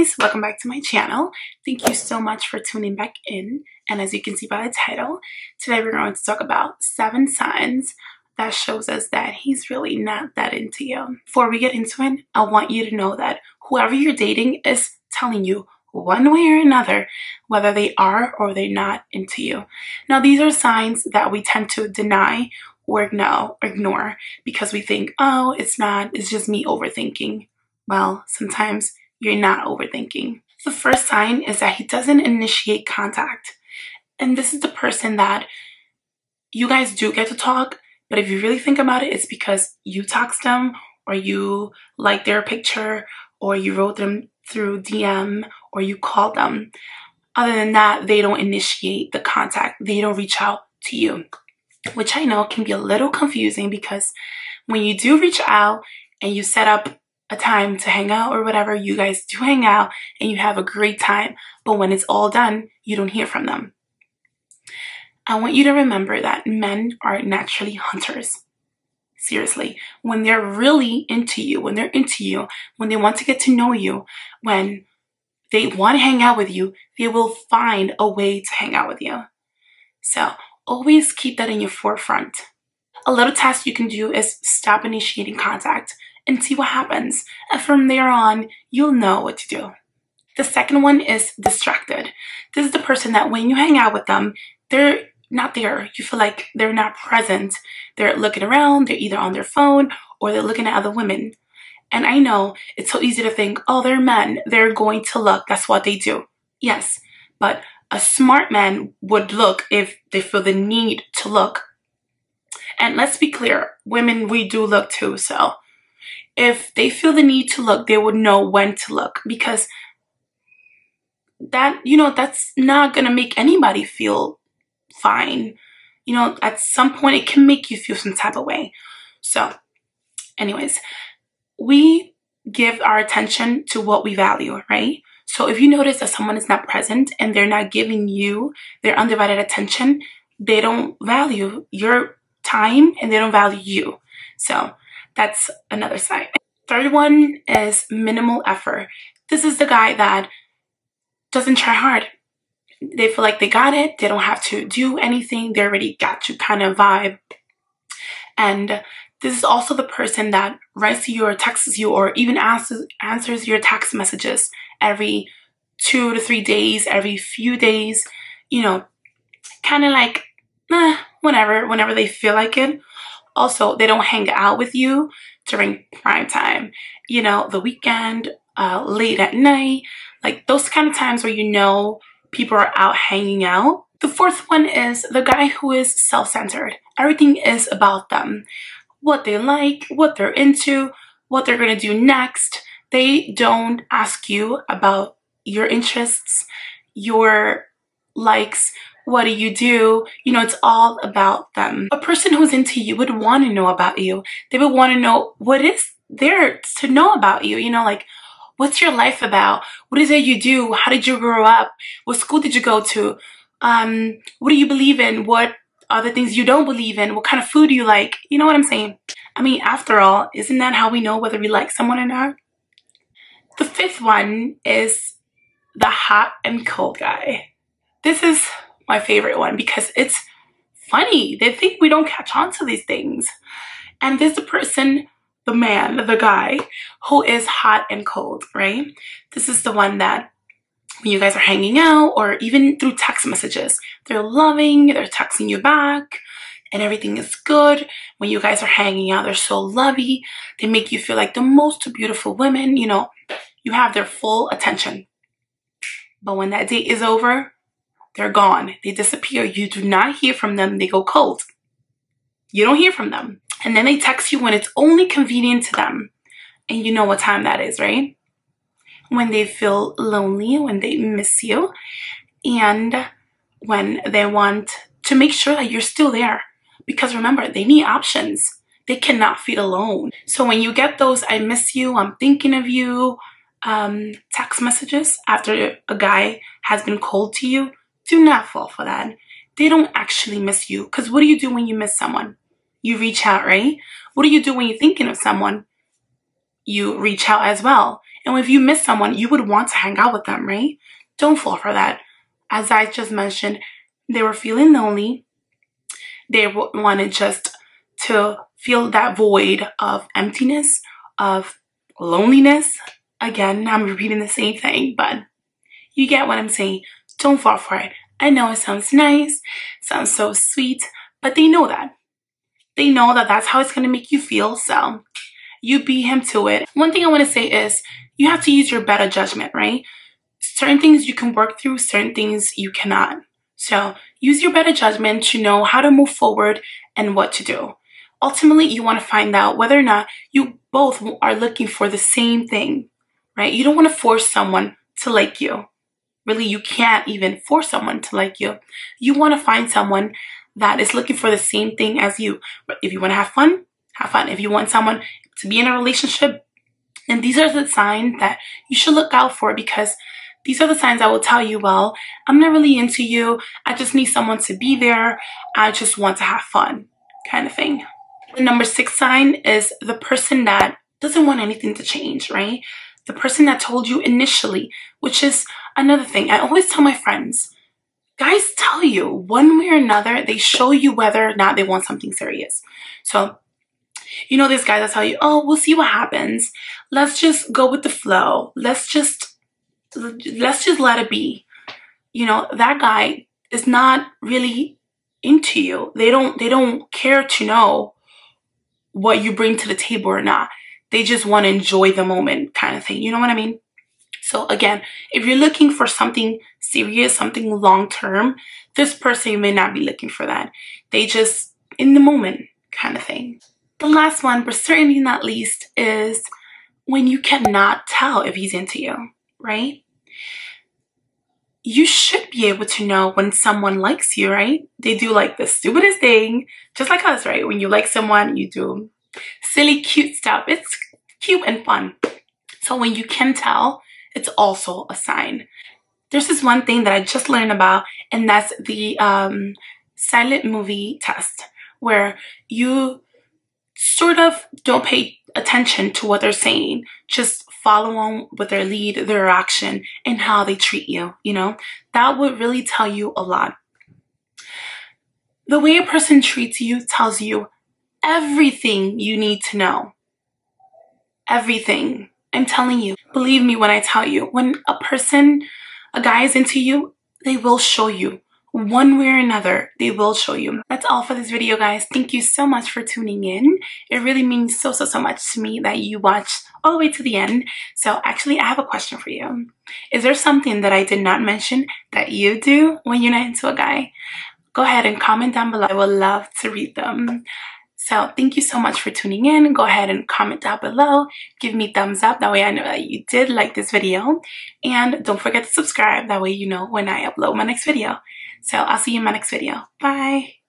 guys, welcome back to my channel. Thank you so much for tuning back in. And as you can see by the title, today we're going to talk about 7 signs that shows us that he's really not that into you. Before we get into it, I want you to know that whoever you're dating is telling you one way or another whether they are or they're not into you. Now, these are signs that we tend to deny or ignore because we think, oh, it's just me overthinking. Well, sometimes you're not overthinking. The first sign is that he doesn't initiate contact. And this is the person that you guys do get to talk, but if you really think about it, it's because you text them or you like their picture or you wrote them through DM or you called them. Other than that, they don't initiate the contact. They don't reach out to you, which I know can be a little confusing because when you do reach out and you set up a time to hang out or whatever, you guys do hang out and you have a great time, but when it's all done, you don't hear from them. I want you to remember that men are naturally hunters. Seriously, when they're really into you, when they want to get to know you, when they want to hang out with you, they will find a way to hang out with you. So always keep that in your forefront. A little test you can do is stop initiating contact and see what happens. And from there on, you'll know what to do. The second one is distracted. This is the person that when you hang out with them, they're not there. You feel like they're not present. They're looking around, they're either on their phone or they're looking at other women. And I know it's so easy to think, oh, they're men, they're going to look, that's what they do. Yes, but a smart man would look if they feel the need to look. And let's be clear, women, we do look too, so if they feel the need to look, they would know when to look, because that, that's not gonna make anybody feel fine. At some point it can make you feel some type of way. So anyways, we give our attention to what we value, right? So if you notice that someone is not present and they're not giving you their undivided attention, they don't value your time and they don't value you. So that's another sign. Third one is minimal effort. This is the guy that doesn't try hard. They feel like they got it. They don't have to do anything. They already got you kind of vibe. And this is also the person that writes to you or texts you or even answers your text messages every 2 to 3 days, every few days, kind of like, whenever they feel like it. Also, they don't hang out with you during prime time, the weekend, late at night, like those kind of times where people are out hanging out. The fourth one is the guy who is self-centered. Everything is about them. What they like, what they're into, what they're going to do next. They don't ask you about your interests, your likes, what do you do? It's all about them. A person who's into you would want to know about you. They would want to know what is there to know about you. Like, what's your life about? What is it you do? How did you grow up? What school did you go to? What do you believe in? What are the things you don't believe in? What kind of food do you like? You know what I'm saying? I mean, after all, isn't that how we know whether we like someone or not? The fifth one is the hot and cold guy. This is my favorite one because it's funny. They think we don't catch on to these things. And this is the person, the man, the guy who is hot and cold, right? This is the one that when you guys are hanging out or even through text messages, they're loving, they're texting you back and everything is good. When you guys are hanging out, they're so lovey. They make you feel like the most beautiful women, you have their full attention. But when that date is over, they're gone. They disappear. You do not hear from them. They go cold. You don't hear from them. And then they text you when it's only convenient to them. And you know what time that is, right? When they feel lonely, when they miss you, and when they want to make sure that you're still there. Because remember, they need options. They cannot feed alone. So when you get those, I miss you, I'm thinking of you, text messages after a guy has been cold to you, do not fall for that. They don't actually miss you. Because what do you do when you miss someone? You reach out, right? What do you do when you're thinking of someone? You reach out as well. And if you miss someone, you would want to hang out with them, right? Don't fall for that. As I just mentioned, they were feeling lonely. They wanted just to feel that void of emptiness, of loneliness. Again, I'm repeating the same thing, but you get what I'm saying. Don't fall for it. I know it sounds nice, sounds so sweet, but they know that. They know that that's how it's going to make you feel, so you beat him to it. One thing I want to say is you have to use your better judgment, right? Certain things you can work through, certain things you cannot. So use your better judgment to know how to move forward and what to do. Ultimately, you want to find out whether or not you both are looking for the same thing, right? You don't want to force someone to like you. Really, you can't even force someone to like you. You want to find someone that is looking for the same thing as you. If you want to have fun, have fun. If you want someone to be in a relationship, then these are the signs that you should look out for, because these are the signs that will tell you, well, I'm not really into you. I just need someone to be there. I just want to have fun, kind of thing. The number 6 sign is the person that doesn't want anything to change, right? The person that told you initially, which is another thing. I always tell my friends, guys tell you one way or another, they show you whether or not they want something serious. So, you know, there's guys that tell you, oh, we'll see what happens. Let's just go with the flow. Let's just let it be. You know, that guy is not really into you. They don't care to know what you bring to the table or not. They just want to enjoy the moment, kind of thing. You know what I mean? So again, if you're looking for something serious, something long-term, this person may not be looking for that. They just in the moment, kind of thing. The last one, but certainly not least, is when you cannot tell if he's into you, right? You should be able to know when someone likes you, right? They do like the stupidest thing, just like us, right? When you like someone, you do silly, cute stuff. It's cute and fun. So when you can tell, it's also a sign. There's this one thing that I just learned about, and that's the silent movie test, where you sort of don't pay attention to what they're saying. Just follow on with their lead, their action, and how they treat you, you know? That would really tell you a lot. The way a person treats you tells you everything you need to know. Everything. I'm telling you. Believe me when I tell you, when a guy is into you, they will show you. One way or another, they will show you. That's all for this video, guys. Thank you so much for tuning in. It really means so much to me that you watched all the way to the end. So actually, I have a question for you. Is there something that I did not mention that you do when you're not into a guy? Go ahead and comment down below. I would love to read them. So thank you so much for tuning in. Go ahead and comment down below. Give me a thumbs up. That way I know that you did like this video. And don't forget to subscribe. That way you know when I upload my next video. So I'll see you in my next video. Bye.